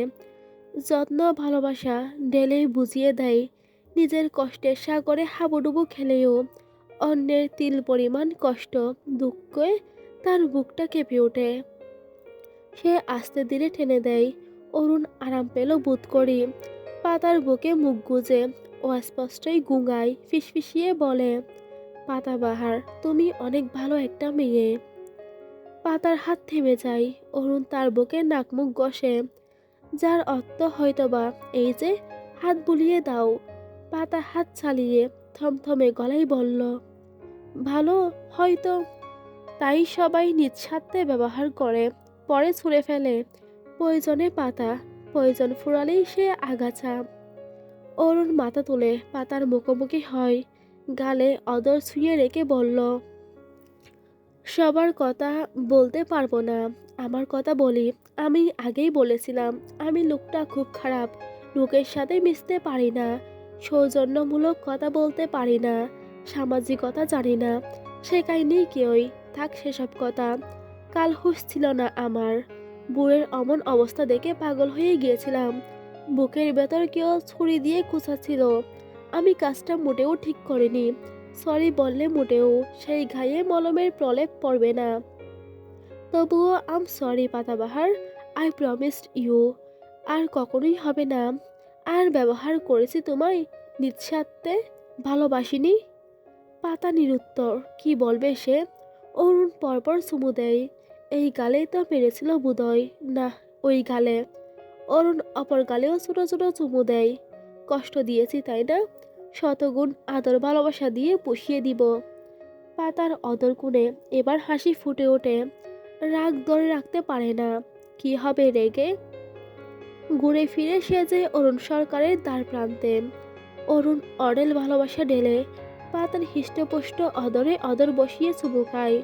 S1: যত্ন ভালোবাসা ঢেলে বুঝিয়ে দেয়। নিজের কষ্টের সাগরে হাবুডুবু খেলেও অন্যের তিল পরিমাণ কষ্ট দুঃখে তার বুকটা কেঁপে ওঠে। সে আস্তে ধীরে টেনে দেয়। অরুণ আরাম পেল বোধ করি। পাতার বুকে মুখ গুজে অস্পষ্টই গুঙায়, ফিসফিসিয়ে বলে, পাতাবাহার, তুমি অনেক ভালো একটা মেয়ে। পাতার হাত থেমে যায়। অরুণ তার বুকে নাক মুখ ঘষে, যার অর্থ হয়তোবা এই যে হাত বুলিয়ে দাও। পাতা হাত চালিয়ে থমথমে গলায় বলল, ভালো হয়তো, তাই সবাই নিঃস্বার্থে ব্যবহার করে, পরে ছুঁড়ে ফেলে। প্রয়োজনে পাতা, প্রয়োজন ফুরালেই সে আগাছা। অরুণ মাথা তুলে পাতার মুখোমুখি হয়, গালে অদর ছুঁয়ে রেখে বলল, সবার কথা বলতে পারবো না, আমার কথা বলি। আমি আগেই বলেছিলাম আমি লোকটা খুব খারাপ, লোকের সাথে মিশতে পারি না, সৌজন্যমূলক কথা বলতে পারি না, সামাজিকতা জানি না, শেখায়নি কেউই। থাক সেসব কথা। কাল হুঁশ ছিল না আমার। বুড়ের অমন অবস্থা দেখে পাগল হয়ে গিয়েছিলাম। বুকের ভেতর কেউ ছুরি দিয়ে খুঁচাচ্ছিল। আমি কাজটা মোটেও ঠিক করিনি। সরি বললে মোটেও সেই ঘায়ে মলমের প্রলেপ পড়বে না। তবুও আম সরি পাতাবাহার, আই প্রমিসড ইউ। আর কখনোই হবে না। আর ব্যবহার করেছি তোমায় নিঃস্বার্থে, ভালোবাসিনি। পাতা নিরুত্তর। কি বলবে সে? অরুণ পরপর চুমু দেয়। এই গালেই তো মেরেছিল বোধহয়। না, ওই গালে। অরুণ অপর গালেও ছোট ছোট চুমু দেয়। কষ্ট দিয়েছি তাই না? শতগুণ আদর ভালোবাসা দিয়ে পুষিয়ে দিব। পাতার অদর কোণে এবার হাসি ফুটে ওঠে। রাগ ধরে রাখতে পারে না। কি হবে রেগে? ঘুরে ফিরে সে যে অরুণ সরকারের দ্বার প্রান্তে। অরুণ অডেল ভালোবাসা ঢেলে পাতার হৃষ্টপুষ্ট অদরে অদর বসিয়ে চুমু খায়।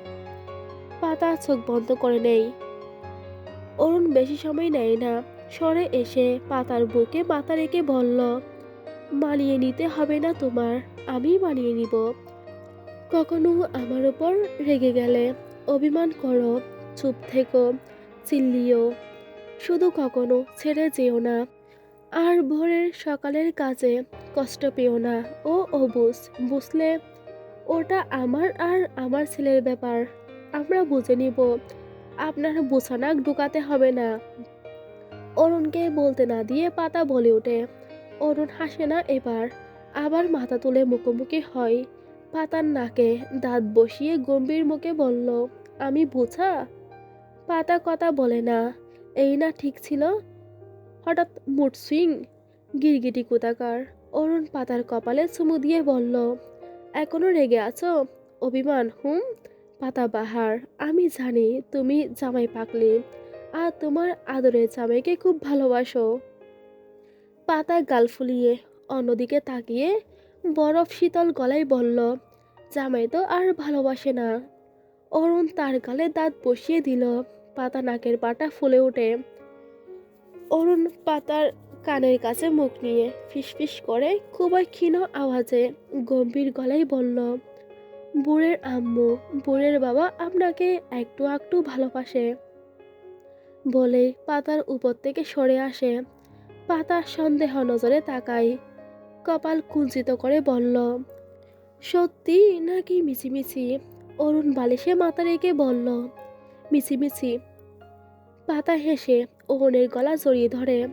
S1: পাতা চোখ বন্ধ করে নেই। অরুণ বেশি সময় নেয় না। সরে এসে পাতার বুকে মাথা রেখে বলল, মানিয়ে নিতে হবে না তোমার, আমি মানিয়ে নিব। কখনো আমার উপর রেগে গেলে, অভিমান করো, চুপ থেকো, চিল্লিও, শুধু কখনো ছেড়ে যেও না। আর ভোরের সকালের কাজে কষ্ট পেও না। ও অবুঝ, বুঝলে? ওটা আমার আর আমার ছেলের ব্যাপার। আমরা বুঝে নিব। আপনার বোঝানাক ঢুকাতে হবে না। অরুণকে বলতে না দিয়ে পাতা বলে ওঠে। অরুণ হাসে না এবার। আবার মাথা তুলে মুখোমুখি হয়। পাতার নাকে দাঁত বসিয়ে গম্ভীর মুখে বলল, আমি বোঝা? পাতা কথা বলে না। এই না ঠিক ছিল। হঠাৎ মুড সুইং। গিরগিটি কোথাকার। অরুণ পাতার কপালে চুমু দিয়ে বলল, এখনো রেগে আছো? অভিমান? হুম। পাতা বাহার, আমি জানি তুমি জামাই পাকলি, আর তোমার আদরের জামাইকে খুব ভালোবাসো। পাতা গাল ফুলিয়ে অন্যদিকে তাকিয়ে বরফ শীতল গলায় বলল, জামাই তো আর ভালোবাসে না। অরুণ তার গালে দাঁত বসিয়ে দিল। পাতা নাকের পাটা ফুলে ওঠে। অরুণ পাতার কানের কাছে মুখ নিয়ে ফিসফিস করে খুবই ক্ষীণ আওয়াজে গম্ভীর গলায় বলল, বুড়ের আম্মু, বুড়ের বাবা আপনাকে একটু একটু ভালোবাসে। বলেই পাতার উপর থেকে সরে আসে। পাতা সন্দেহ নজরে তাকায়। কপাল কুঞ্চিত করে বলল, সত্যি নাকি মিছিমিছি? অরুণ বালিশে মাথা রেখে বলল, মিছিমিছি। পাতা হেসে অরুণের গলা জড়িয়ে ধরে।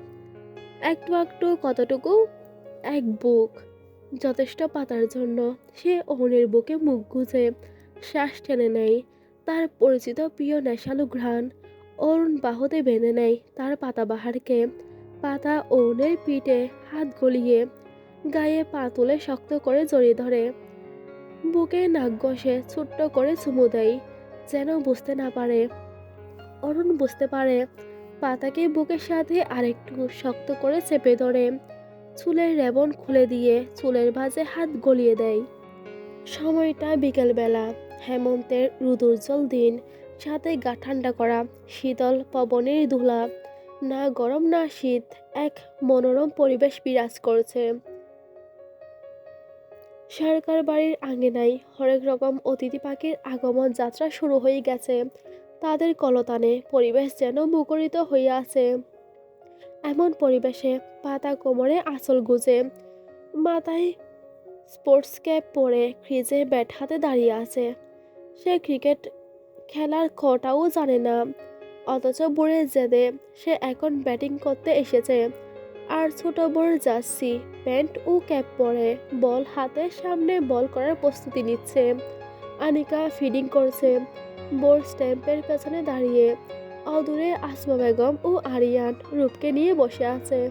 S1: একটু একটু কতটুকু? এক বুক। যথেষ্ট পাতার জন্য। সে অরুণের বুকে মুখ গুজে শ্বাস টেনে নেয়। তার পরিচিত প্রিয় নেশালু ঘ্রাণ। অরুণ বাহুতে বেঁধে নেয় তার পাতাবাহারকে। পাতা অরুণের পিঠে হাত গলিয়ে গায়ে পা তুলে শক্ত করে জড়িয়ে ধরে। বুকে নাক ঘষে ছোট্ট করে চুমু দেয়, যেন বুঝতে না পারে। অরুণ বুঝতে পারে। পাতাকে বুকের সাথে আরেকটু শক্ত করে চেপে ধরে। চুলের রেবন খুলে দিয়ে চুলের ভাঁজে হাত গলিয়ে দেয়। সময়টা বিকেলবেলা। হেমন্তের রোদুজ্জ্বল দিন, সাথে গা ঠান্ডা করা শীতল পবনের ধুলা। না গরম না শীত, এক মনোরম পরিবেশ বিরাজ করছে। সরকার বাড়ির আঙিনায় হরেক রকম অতিথি পাখির আগমন যাত্রা শুরু হয়ে গেছে। তাদের কলতানে পরিবেশ যেন মুখরিত হয়ে আছে। এমন পরিবেশে পাতা কোমরে আঁচল গুজে, মাথায় স্পোর্টস ক্যাপ পরে ক্রিজে ব্যাট হাতে দাঁড়িয়ে আছে। সে ক্রিকেট খেলার খটাও জানে না, অথচ বুড়ের জেদে সে এখন ব্যাটিং করতে এসেছে। আর ছোট বড় জার্সি প্যান্ট ও ক্যাপ পরে বল হাতে সামনে বল করার প্রস্তুতি নিচ্ছে। আনিকা ফিডিং করছে। বোর স্ট্যাম্পের পেছনে দাঁড়িয়ে অদূরে আসমা বেগম ও আরিয়ান রূপকে নিয়ে বসে আছে।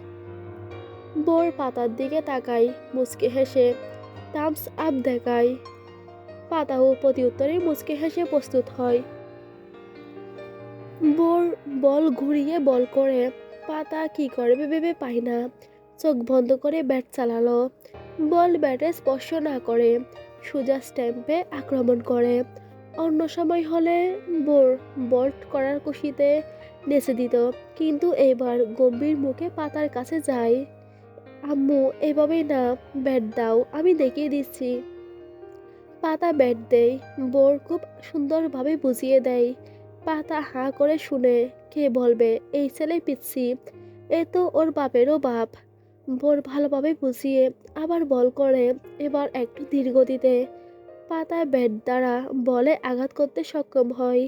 S1: বোর পাতার দিকে তাকাই মুচকি হেসে থামস আপ দেখায়। পাতাও প্রতি উত্তরে মুচকি হেসে প্রস্তুত হয়। বোর বল ঘুরিয়ে বল করে। পাতা কি করবে ভেবে পায় না। চোখ বন্ধ করে ব্যাট চালালো। বল ব্যাটে স্পর্শ না করে সোজা স্ট্যাম্পে আক্রমণ করে। অন্য সময় হলে বোর বোল্ড করার খুশিতে নেচে দিত, কিন্তু এবার গম্ভীর মুখে পাতার কাছে যায়। আম্মু, এভাবেই না, ব্যাট দাও, আমি দেখিয়ে দিচ্ছি। পাতা ব্যাট দেয়। বোর খুব সুন্দরভাবে বুঝিয়ে দেয়। পাতা হাঁ করে শুনে। কে বলবে এই ছেলে পিচ্ছি, এ তো ওর বাপেরও বাপ। বোর ভালোভাবে বুঝিয়ে আবার বল করে, এবার একটু ধীর গতিতে। পাতা ব্যাট দ্বারা বলে আঘাত করতে সক্ষম হয়।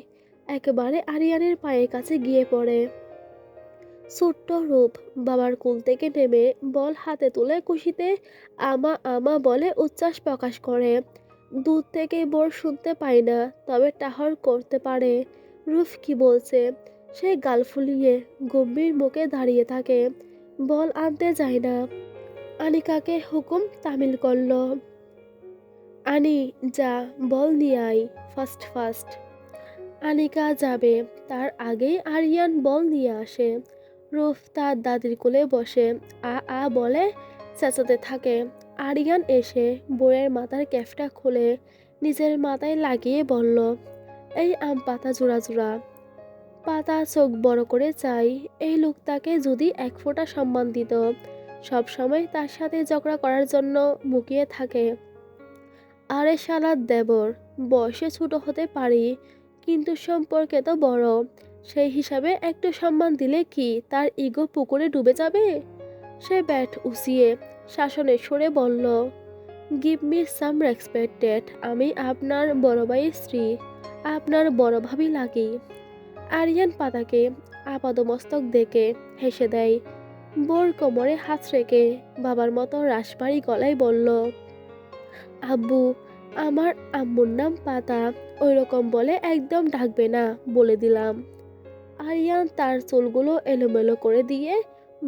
S1: একেবারে আরিয়ানের পায়ের কাছে গিয়ে পড়ে। ছোট্ট রূপ বাবার কোল থেকে নেমে বল হাতে তুলে খুশিতে আমা আমা বলে উচ্ছ্বাস প্রকাশ করে। দূর থেকে বোর শুনতে পায় না, তবে টাহর করতে পারে রুফ কি বলছে। সে গাল ফুলিয়ে গম্ভীর মুখে দাঁড়িয়ে থাকে, বল আনতে যায় না। আনিকাকে হুকুম তামিল করল, আনি, যা, বল নিয়ে আয়, ফার্স্ট ফার্স্ট। আনিকা যাবে, তার আগেই আরিয়ান বল নিয়ে আসে। রুফ তার দাদির কোলে বসে আ বলে চেঁচাতে থাকে। আরিয়ান এসে বইয়ের মাথার ক্যাফটা খুলে নিজের মাথায় লাগিয়ে বলল, এই আম পাতা জোড়া জোড়া। পাতা চোখ বড় করে চাই, এই লোকটাকে যদি এক ফোঁটা সম্মান দিত। সব সময় তার সাথে ঝগড়া করার জন্য মুখিয়ে থাকে। আরে শালার দেবর, বয়সে ছোট হতে পারি, কিন্তু সম্পর্কে তো বড়। সেই হিসাবে একটু সম্মান দিলে কি তার ইগো পুকুরে ডুবে যাবে? সে ব্যাট উঁচিয়ে শাসনের সুরে বলল, গিভ মি সাম রেসপেক্টেড, আমি আপনার বড় ভাইয়ের স্ত্রী, আপনার বড় ভাবি লাগি। আরিয়ান পাতাকে আপাদমস্তক দেখে হেসে দেয়। বোর কোমরে হাত রেখে বাবার মতো রাশভারী গলায় বলল, আব্বু, আমার আম্মুর নাম পাতা, ওই রকম বলে একদম ডাকবে না, বলে দিলাম। আরিয়ান তার চুলগুলো এলোমেলো করে দিয়ে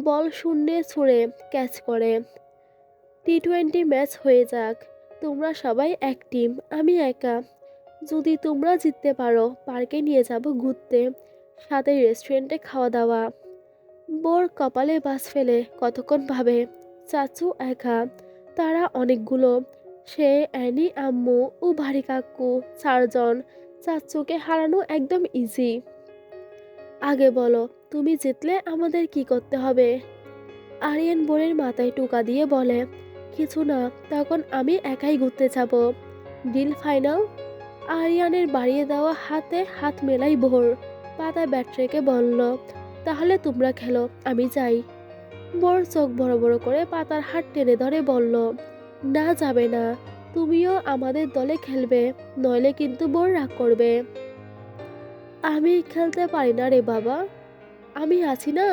S1: বল শূন্যে ছুঁড়ে ক্যাচ করে। টি-20 ম্যাচ হয়ে যাক, তোমরা সবাই এক টিম, আমি একা। যদি তোমরা জিততে পারো পার্কে নিয়ে যাব ঘুরতে, সাথে রেস্টুরেন্টে খাওয়া দাওয়া। বোর কপালে বাস ফেলে কতক্ষণ ভাবে। চাচু একা, তারা অনেকগুলো। সে, অ্যানি আম্মু ও ভারী কাকু, চারজন। চাচুকে হারানো একদম ইজি। আগে বলো, তুমি জিতলে আমাদের কি করতে হবে? আরিয়ান বোরের মাথায় টোকা দিয়ে বলে, কিছু না, তখন আমি একাই ঘুরতে যাব। Deal final? আরিয়ানের বাড়িয়ে দেওয়া হাতে হাত মেলাই ভোর। পাতা ব্যাট রেখে বলল, তাহলে তোমরা খেলো, আমি যাই। বোর চোখ বড় বড় করে পাতার হাত টেনে ধরে বলল, না, যাবে না, তুমিও আমাদের দলে খেলবে, নইলে কিন্তু বোর রাগ করবে। আমি খেলতে পারি না রে বাবা, আমি আছি না।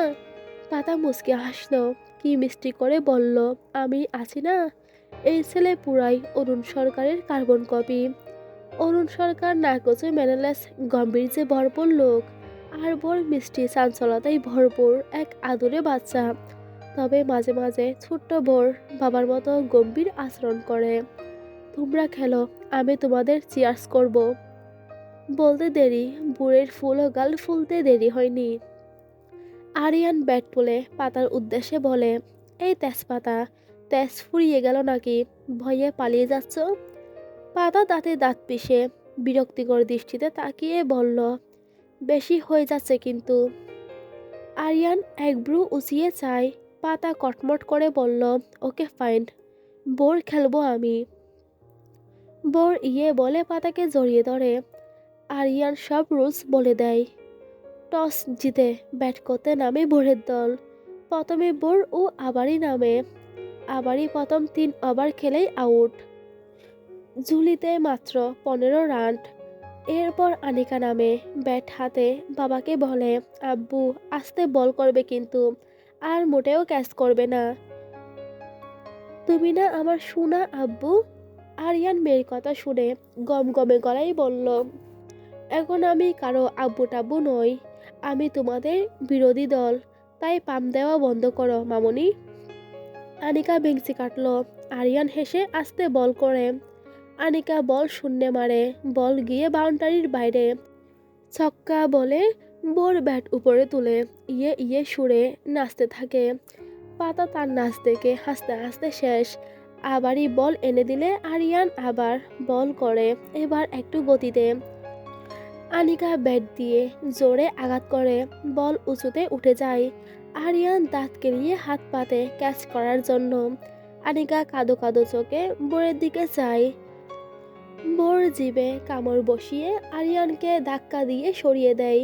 S1: পাতা মুচকে হাসলো, কি মিষ্টি করে বলল, আমি আছি না। এই ছেলে পুরাই অরুণ সরকারের কার্বন কপি। অরুণ সরকার নাকচে ম্যানালাস গম্ভীর্যে ভরপুর লোক, আর ভোর মিষ্টি চাঞ্চলতায় ভরপুর এক আদুরে বাচ্চা। তবে মাঝে মাঝে ছোট্ট ভোর বাবার মতো গম্ভীর আচরণ করে। তোমরা খেলো, আমি তোমাদের চিয়ার্স করব। বলতে দেরি বুড়ের ফুল ও গাল ফুলতে দেরি হয়নি। আরিয়ান ব্যাট তুলে পাতার উদ্দেশ্যে বলে, এই তেজপাতা, তেজ ফুরিয়ে গেল নাকি, ভয়ে পালিয়ে যাচ্ছ? পাতা দাঁতে দাঁত পিষে বিরক্তিকর দৃষ্টিতে তাকিয়ে বলল, বেশি হয়ে যাচ্ছে কিন্তু। আরিয়ান এক ব্রু উঁচিয়ে চায়। পাতা কটমট করে বলল, ওকে ফাইন, বোর খেলবো আমি। বোর ইয়ে বলে পাতাকে জড়িয়ে ধরে। আরিয়ান সব রুলস বলে দেয়। টস জিতে ব্যাট করতে নামে বোরের দল। প্রথমে বোর ও আবারই নামে। আবারই প্রথম 3 ওভার খেলেই আউট। ঝুলিতে মাত্র 15 রান। এরপর আনিকা নামে ব্যাট হাতে বাবাকে বলে, আব্বু, আস্তে বল করবে কিন্তু, আর মোটেও ক্যাচ করবে না। তুমি না আমার সোনা আব্বু। আরিয়ান মেয়ের কথা শুনে গমগমে গলায় বলল, এখন আমি কারো আব্বু টাব্বু নই, আমি তোমাদের বিরোধী দল, তাই পাম দেওয়া বন্ধ করো মামনি। আনিকা বেঞ্চি কাটল। আরিয়ান হেসে আস্তে বল করে। আনিকা বল শূন্যে মারে, বল গিয়ে বাউন্ডারির বাইরে। ছক্কা বলে বোর ব্যাট উপরে তুলে ইয়ে ইয়ে সুরে নাচতে থাকে। পাতা তার নাচ দেখে হাসতে হাসতে শেষ। আবারই বল এনে দিলে আরিয়ান আবার বল করে, এবার একটু গতিতে। আনিকা ব্যাট দিয়ে জোরে আঘাত করে, বল উঁচুতে উঠে যায়। আরিয়ান দাঁত কেলিয়ে হাত পাতে ক্যাচ করার জন্য। আনিকা কাঁদো কাঁদো চোখে বোরের দিকে চায়। বোর জিভে কামড় বসিয়ে আরিয়ানকে ধাক্কা দিয়ে সরিয়ে দেয়।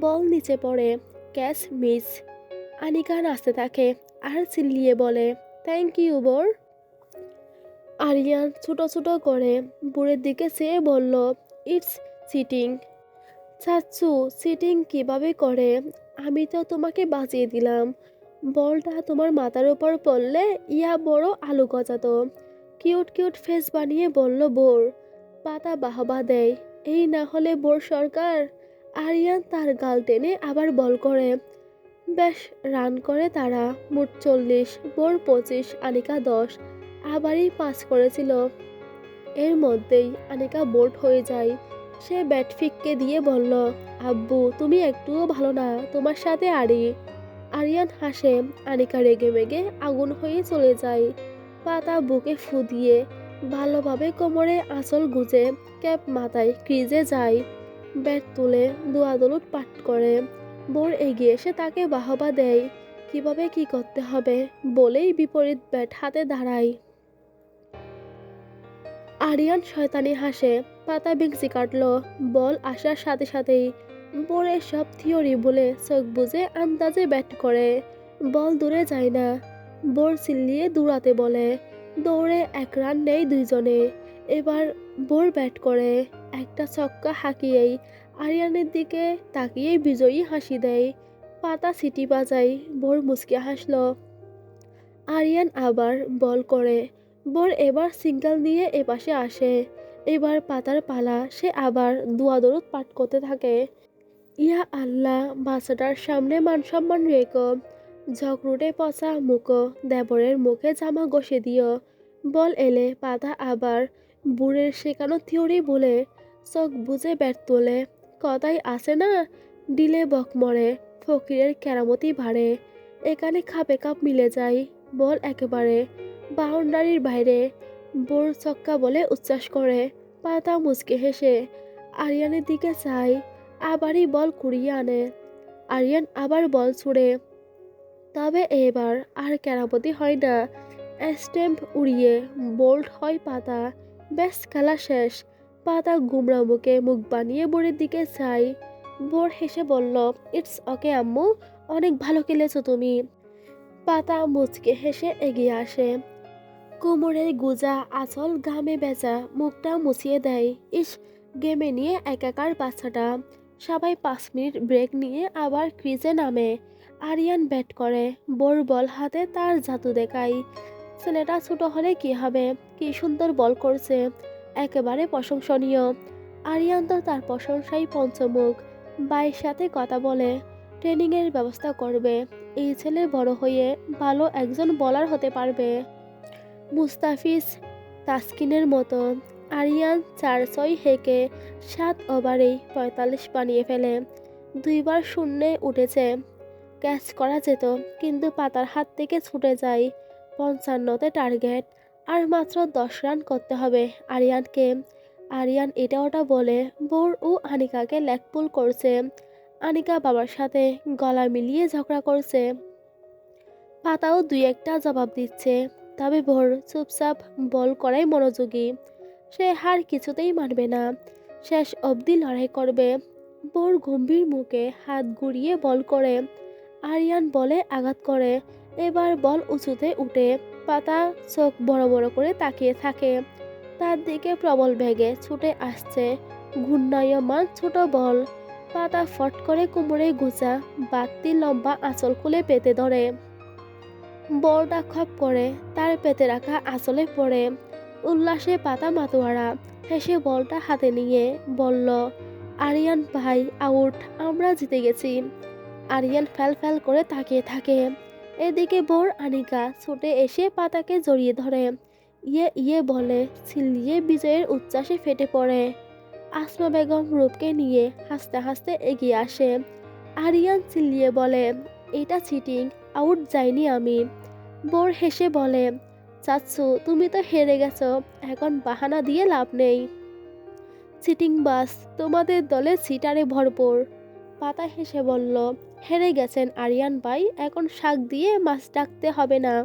S1: বল নিচে পড়ে, ক্যাচ মিস। আনিকা নাচতে থাকে আর চিল্লিয়ে বলে, থ্যাংক ইউ বোর। আরিয়ান ছোট ছোট করে বোরের দিকে চেয়ে বলল, ইটস চিটিং। চাচ্চু, চিটিং কিভাবে করে? আমি তো তোমাকে বাঁচিয়ে দিলাম। বলটা তোমার মাথার উপর পড়লে ইয়া বড় আলু গজাতো। কিউট কিউট ফেস বানিয়ে বলল বোর। পাতা বাহবা দেয়, এই না হলে বোর সরকার। আরিয়ান তার গাল টেনে আবার বল করে। বেশ রান করে তারা, মোট 40, বোর 25, আনিকা 10। আবারই পাস করেছিল। এর মধ্যেই আনিকা বোর্ড হয়ে যায়। সে ব্যাট ফিক্কে দিয়ে বলল, আব্বু তুমি একটুও ভালো না, তোমার সাথে আরি। আরিয়ান হাসে। আনিকা রেগে মেগে আগুন হয়ে চলে যায়। পাতা বুকে ফু দিয়ে ভালোভাবে কোমরে আঁচল গুজে ক্যাপ মাথায় ক্রিজে যায়। ব্যাট তুলে দুয়াদলুট পাট করে। বোর এগিয়ে এসে তাকে বাহবা দেয়। কিভাবে কি করতে হবে বলেই বিপরীত ব্যাট হাতে দাঁড়ায়। আরিয়ান শয়তানি হাসে। পাতা বিংসি কাটল। বল আসার সাথে সাথেই বোরের সব থিওরি বলে চোখ বুজে আন্দাজে ব্যাট করে। বল দূরে যায় না। বোর চিল্লিয়ে দৌড়াতে বলে। দৌড়ে 1 রান নেয় দুইজনে। এবার বোর ব্যাট করে। একটা ছক্কা হাঁকিয়েই আরিয়ানের দিকে তাকিয়ে বিজয়ী হাসি দেয়। পাতা সিটি বাজায়। বোর মুচকে হাসল। আরিয়ান আবার বল করে। বোর এবার সিঙ্গেল নিয়ে এপাশে আসে। এবার পাতার পালা, সে আবার দুয়াদরুদ পাঠ করতে থাকে। ইয়া আল্লাহ, বাচ্চাটার সামনে মান সম্মান রেখো। ঝগড়ুটে পচা মুখো, দেবরের মুখে জামা ঘষে দিও। বল এলে পাতা আবার বুড়ের শেখানো থিওরি বলে চোখ বুঝে ব্যাট তোলে। কথাই আছে না, ডিলে বক মরে, ফকিরের কেরামতি বাড়ে। এখানে খাপে কাপ মিলে যায়। বল একেবারে বাউন্ডারির বাইরে। বোর ছক্কা বলে উচ্ছ্বাস করে। পাতা মুচকে হেসে আরিয়ানের দিকে চায়। আবারই বল কুড়িয়ে আনে। আরিয়ান আবার বল ছুড়ে। তবে এবার আর কেরামতি হয় না। স্ট্যাম্প উড়িয়ে বোল্ড হয় পাতা। ব্যাস খেলা শেষ। পাতা গুমরা মুখে মুখ বানিয়ে বোরের দিকে চায়। বোর হেসে বলল, ইটস ওকে আম্মু, অনেক ভালো খেলেছো তুমি। পাতা মুচকে হেসে এগিয়ে আসে। কোমরের গুজা আঁচল ঘামে বেচা মুখটা মুছিয়ে দেয়। ইস, গেমে নিয়ে একাকার বাচ্চাটা। সবাই 5 মিনিট ব্রেক নিয়ে আবার ক্রিজে নামে। আরিয়ান ব্যাট করে। বোর বল হাতে তার জাদু দেখায়। ছেলেটা ছোট হলে কি হবে, কি সুন্দর বল করছে, একেবারে প্রশংসনীয়। আরিয়ান তো তার প্রশংসাই পঞ্চমুখ। ভাইয়ের সাথে কথা বলে ট্রেনিংয়ের ব্যবস্থা করবে। এই ছেলে বড় হয়ে ভালো একজন বোলার হতে পারবে। মুস্তাফিজ তাসকিনের মতো। আরিয়ান 4-6 হেঁকে 7 ওভারেই 45 বানিয়ে ফেলে। 2বার শূন্যে উঠেছে। ক্যাচ করা যেত, কিন্তু পাতার হাত থেকে ছুটে যায়। 55তে টার্গেট। আর মাত্র 10 রান করতে হবে আরিয়ানকে। আরিয়ান এটা ওটা বলে বোর ও আনিকাকে লেগ পুল করছে। আনিকা বাবার সাথে গলা মিলিয়ে ঝগড়া করছে। পাতাও 2-1টা জবাব দিচ্ছে। তবে ভোর চুপচাপ বল করাই মনোযোগী। সে হার কিছুতেই মানবে না। শেষ অবধি লড়াই করবে। ভোর গম্ভীর মুখে হাত ঘুরিয়ে বল করে। আরিয়ান বলে আঘাত করে। এবার বল উঁচুতে উঠে। পাতা চোখ বড় বড় করে তাকিয়ে থাকে। তার দিকে প্রবল বেগে ছুটে আসছে ঘূর্ণায়মান ছোট বল। পাতা ফট করে কোমরে গুজা বাড়তি লম্বা আঁচল খুলে পেতে ধরে। বলটা খপ করে তার পেতে রাখা আঁচলে পড়ে। উল্লাসে পাতা মাতোয়ারা। হেসে বলটা হাতে নিয়ে বলল, আরিয়ান ভাই আউট, আমরা জিতে গেছি। আরিয়ান ফ্যাল ফ্যাল করে তাকিয়ে থাকে। এদিকে বোর আনিকা ছুটে এসে পাতাকে জড়িয়ে ধরে। ইয়ে ইয়ে বলে চিল্লিয়ে বিজয়ের উচ্ছ্বাসে ফেটে পড়ে। আসমা বেগম রূপকে নিয়ে হাসতে হাসতে এগিয়ে আসে। আরিয়ান চিল্লিয়ে বলে, এটা চিটিং, আউট যাইনি আমি। বোর হেসে বলে, চাচ্ছু তুমি তো হেরে গেছো, এখন বাহানা দিয়ে লাভ নেই। চিটিং বাস, তোমাদের দলে চিটারে ভরপুর। পাতা হেসে বলল, হেরে গেছেন আরিয়ান ভাই, এখন শাক দিয়ে মাছ ডাকতে হবে না।